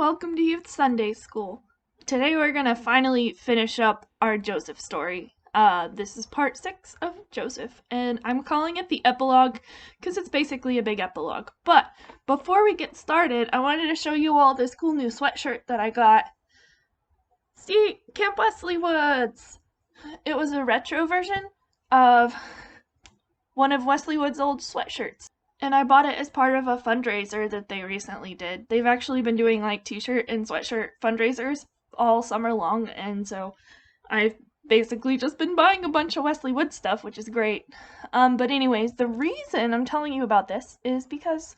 welcome to Youth Sunday School. Today we're going to finally finish up our Joseph story. This is part 6 of Joseph, and I'm calling it the Epilogue because it's basically a big epilogue. But before we get started, I wanted to show you all this cool new sweatshirt that I got. See, Camp Wesley Woods! It was a retro version of one of Wesley Woods' old sweatshirts. And I bought it as part of a fundraiser that they recently did. They've actually been doing like t-shirt and sweatshirt fundraisers all summer long, and so I've basically just been buying a bunch of Wesley Woods stuff, which is great. But anyways, the reason I'm telling you about this is because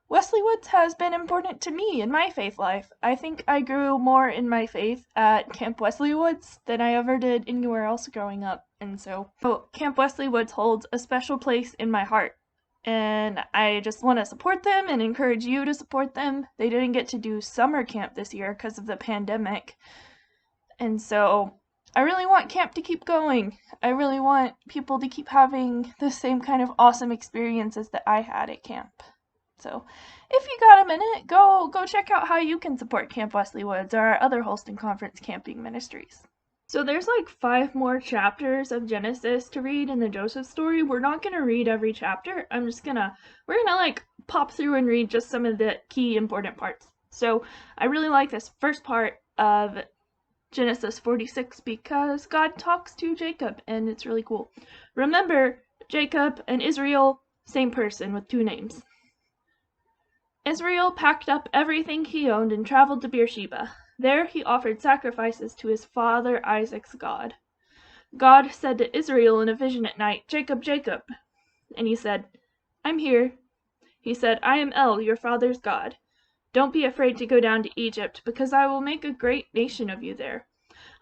Wesley Woods has been important to me in my faith life. I think I grew more in my faith at Camp Wesley Woods than I ever did anywhere else growing up, and so Camp Wesley Woods holds a special place in my heart. And I just want to support them and encourage you to support them. They didn't get to do summer camp this year because of the pandemic. And so I really want camp to keep going. I really want people to keep having the same kind of awesome experiences that I had at camp. So if you got a minute, go check out how you can support Camp Wesley Woods or our other Holston Conference camping ministries. So there's like 5 more chapters of Genesis to read in the Joseph story. We're not going to read every chapter. we're going to like pop through and read just some of the key important parts. So I really like this first part of Genesis 46 because God talks to Jacob and it's really cool. Remember, Jacob and Israel, same person with 2 names. Israel packed up everything he owned and traveled to Beersheba. There he offered sacrifices to his father Isaac's God. God said to Israel in a vision at night, "Jacob, Jacob." And he said, "I'm here." He said, "I am El, your father's God. Don't be afraid to go down to Egypt, because I will make a great nation of you there.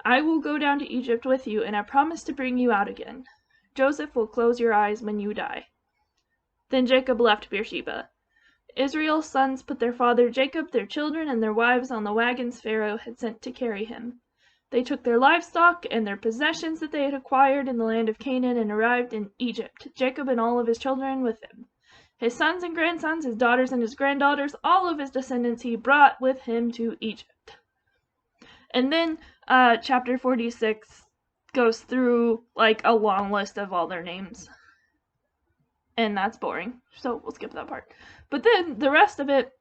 I will go down to Egypt with you, and I promise to bring you out again. Joseph will close your eyes when you die." Then Jacob left Beersheba. Israel's sons put their father Jacob, their children, and their wives on the wagons Pharaoh had sent to carry him. They took their livestock and their possessions that they had acquired in the land of Canaan and arrived in Egypt, Jacob and all of his children with him. His sons and grandsons, his daughters and his granddaughters, all of his descendants he brought with him to Egypt. And then chapter 46 goes through like a long list of all their names. And that's boring, so we'll skip that part. But then the rest of it,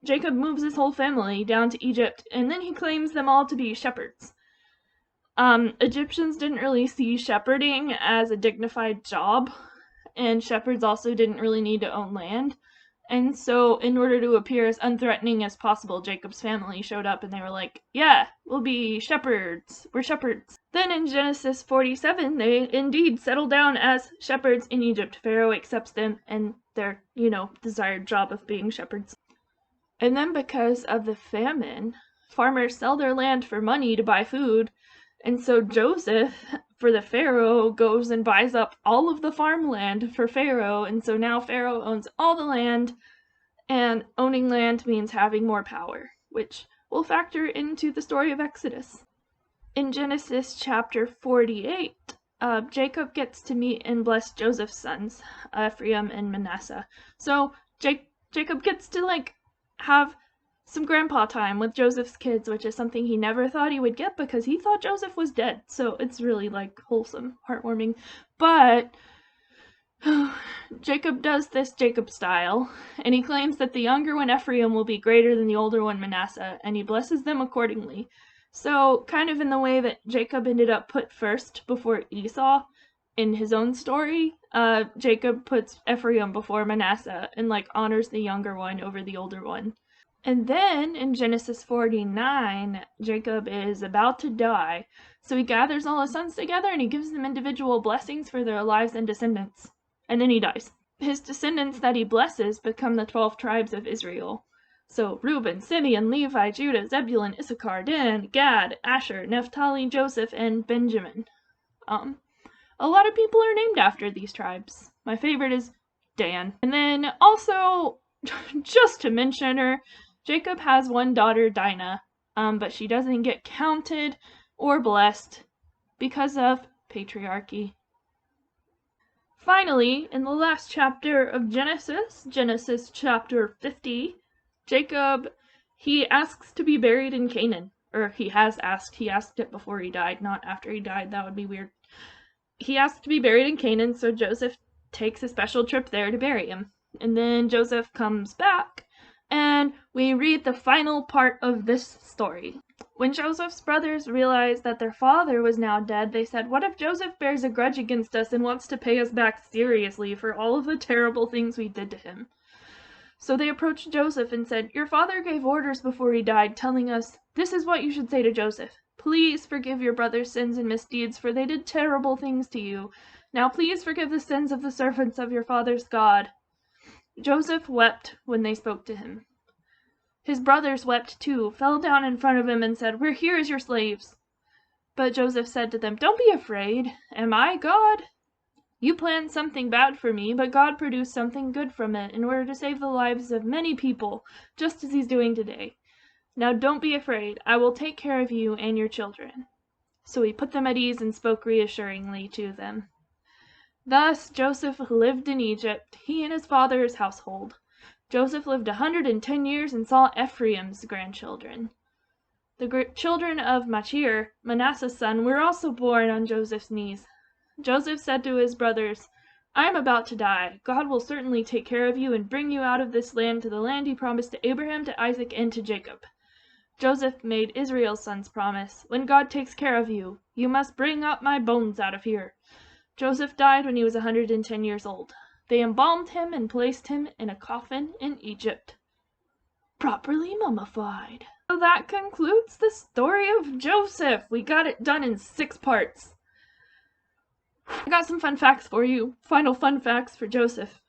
Jacob moves his whole family down to Egypt, and then he claims them all to be shepherds. Egyptians didn't really see shepherding as a dignified job, and shepherds also didn't really need to own land. And so, in order to appear as unthreatening as possible, Jacob's family showed up and they were like, "Yeah, we'll be shepherds. We're shepherds." Then in Genesis 47, they indeed settle down as shepherds in Egypt. Pharaoh accepts them and their, desired job of being shepherds. And then because of the famine, farmers sell their land for money to buy food. And so Joseph, for the Pharaoh, goes and buys up all of the farmland for Pharaoh. And so now Pharaoh owns all the land, and owning land means having more power, which will factor into the story of Exodus. In Genesis chapter 48, Jacob gets to meet and bless Joseph's sons, Ephraim and Manasseh. So Jacob gets to have some grandpa time with Joseph's kids, which is something he never thought he would get because he thought Joseph was dead. So it's really wholesome, heartwarming. But Jacob does this Jacob style, and he claims that the younger one Ephraim will be greater than the older one Manasseh, and he blesses them accordingly. So kind of in the way that Jacob ended up put first before Esau in his own story, Jacob puts Ephraim before Manasseh and honors the younger one over the older one. And then, in Genesis 49, Jacob is about to die, so he gathers all his sons together and he gives them individual blessings for their lives and descendants. And then he dies. His descendants that he blesses become the 12 tribes of Israel. So, Reuben, Simeon, Levi, Judah, Zebulun, Issachar, Dan, Gad, Asher, Naphtali, Joseph, and Benjamin. A lot of people are named after these tribes. My favorite is Dan. And then, also, just to mention her, Jacob has one daughter, Dinah, but she doesn't get counted or blessed because of patriarchy. Finally, in the last chapter of Genesis chapter 50, Jacob, He asks to be buried in Canaan. Or he asked it before he died, not after he died. That would be weird. He asked to be buried in Canaan, so Joseph takes a special trip there to bury him. And then Joseph comes back, and we read the final part of this story. When Joseph's brothers realized that their father was now dead, they said, "What if Joseph bears a grudge against us and wants to pay us back seriously for all of the terrible things we did to him?" So they approached Joseph and said, "Your father gave orders before he died, telling us, 'This is what you should say to Joseph. Please forgive your brother's sins and misdeeds, for they did terrible things to you. Now please forgive the sins of the servants of your father's God.'" Joseph wept when they spoke to him. His brothers wept too, fell down in front of him and said, "We're here as your slaves." But Joseph said to them, "Don't be afraid. Am I God? You planned something bad for me, but God produced something good from it in order to save the lives of many people, just as he's doing today. Now don't be afraid. I will take care of you and your children." So he put them at ease and spoke reassuringly to them. Thus Joseph lived in Egypt, he and his father's household. Joseph lived 110 years and saw Ephraim's grandchildren. The children of Machir, Manasseh's son, were also born on Joseph's knees. Joseph said to his brothers, "I am about to die. God will certainly take care of you and bring you out of this land to the land he promised to Abraham, to Isaac, and to Jacob." Joseph made Israel's sons promise, "When God takes care of you, you must bring up my bones out of here." Joseph died when he was 110 years old. They embalmed him and placed him in a coffin in Egypt, properly mummified. So that concludes the story of Joseph. We got it done in 6 parts. I got some fun facts for you. Final fun facts for Joseph.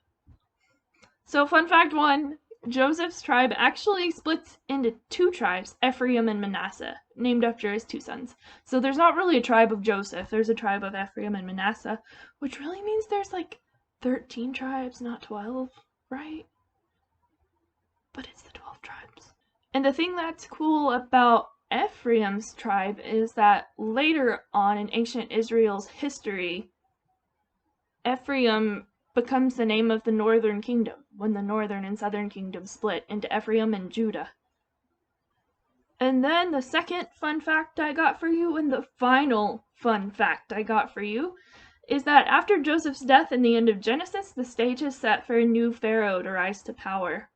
So fun fact 1, Joseph's tribe actually splits into 2 tribes, Ephraim and Manasseh, named after his 2 sons. So there's not really a tribe of Joseph, there's a tribe of Ephraim and Manasseh, which really means there's like 13 tribes, not 12, right? But it's the 12 tribes. And the thing that's cool about Ephraim's tribe is that later on in ancient Israel's history, Ephraim becomes the name of the northern kingdom, when the northern and southern kingdom split into Ephraim and Judah. And then the second fun fact I got for you, and the final fun fact I got for you, is that after Joseph's death in the end of Genesis, the stage is set for a new pharaoh to rise to power,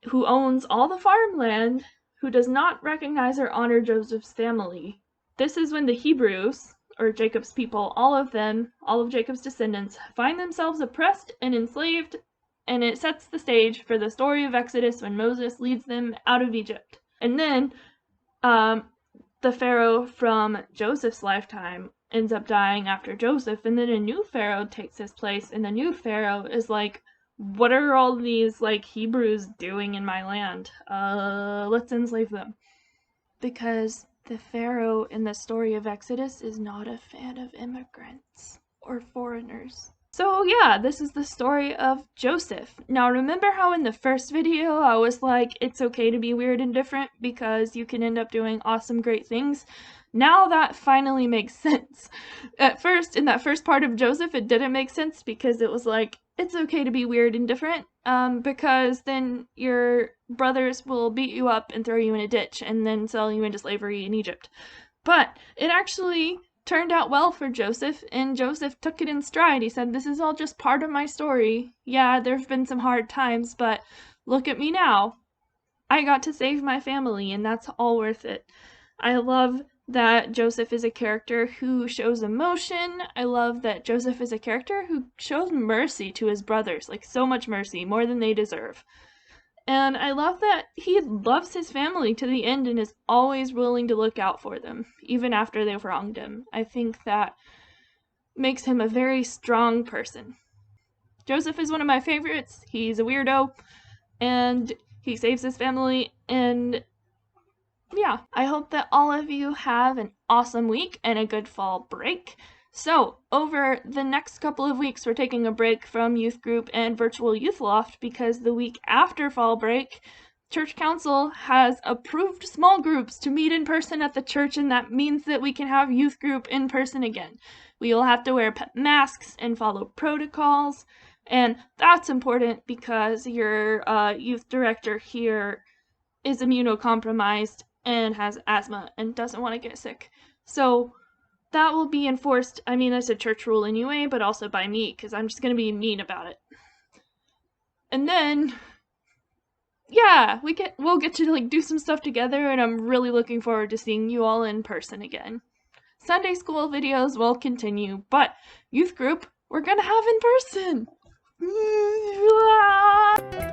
who owns all the farmland, who does not recognize or honor Joseph's family. This is when the Hebrews, or Jacob's people, all of Jacob's descendants, find themselves oppressed and enslaved, and it sets the stage for the story of Exodus when Moses leads them out of Egypt. And then the pharaoh from Joseph's lifetime ends up dying after Joseph, and then a new pharaoh takes his place, and the new pharaoh is like, "What are all these like Hebrews doing in my land? Let's enslave them." Because the pharaoh in the story of Exodus is not a fan of immigrants or foreigners. So yeah, this is the story of Joseph. Now remember how in the first video I was like, it's okay to be weird and different because you can end up doing awesome, great things? Now that finally makes sense. At first, in that first part of Joseph, it didn't make sense because it was like, it's okay to be weird and different, because then your brothers will beat you up and throw you in a ditch and then sell you into slavery in Egypt. But it actually turned out well for Joseph, and Joseph took it in stride. He said, "This is all just part of my story. Yeah, there've been some hard times, but look at me now. I got to save my family, and that's all worth it." I love that Joseph is a character who shows emotion. I love that Joseph is a character who shows mercy to his brothers, like so much mercy, more than they deserve. And I love that he loves his family to the end and is always willing to look out for them, even after they've wronged him. I think that makes him a very strong person. Joseph is one of my favorites. He's a weirdo, and he saves his family, and yeah, I hope that all of you have an awesome week and a good fall break. So, over the next couple of weeks, we're taking a break from youth group and virtual youth loft because the week after fall break, church council has approved small groups to meet in person at the church, and that means that we can have youth group in person again. We will have to wear masks and follow protocols, and that's important because your youth director here is immunocompromised and has asthma and doesn't want to get sick. So that will be enforced, I mean, as a church rule anyway, but also by me, because I'm just going to be mean about it. And then, yeah, we'll get to like do some stuff together, and I'm really looking forward to seeing you all in person again. Sunday school videos will continue, but youth group, we're gonna have in person.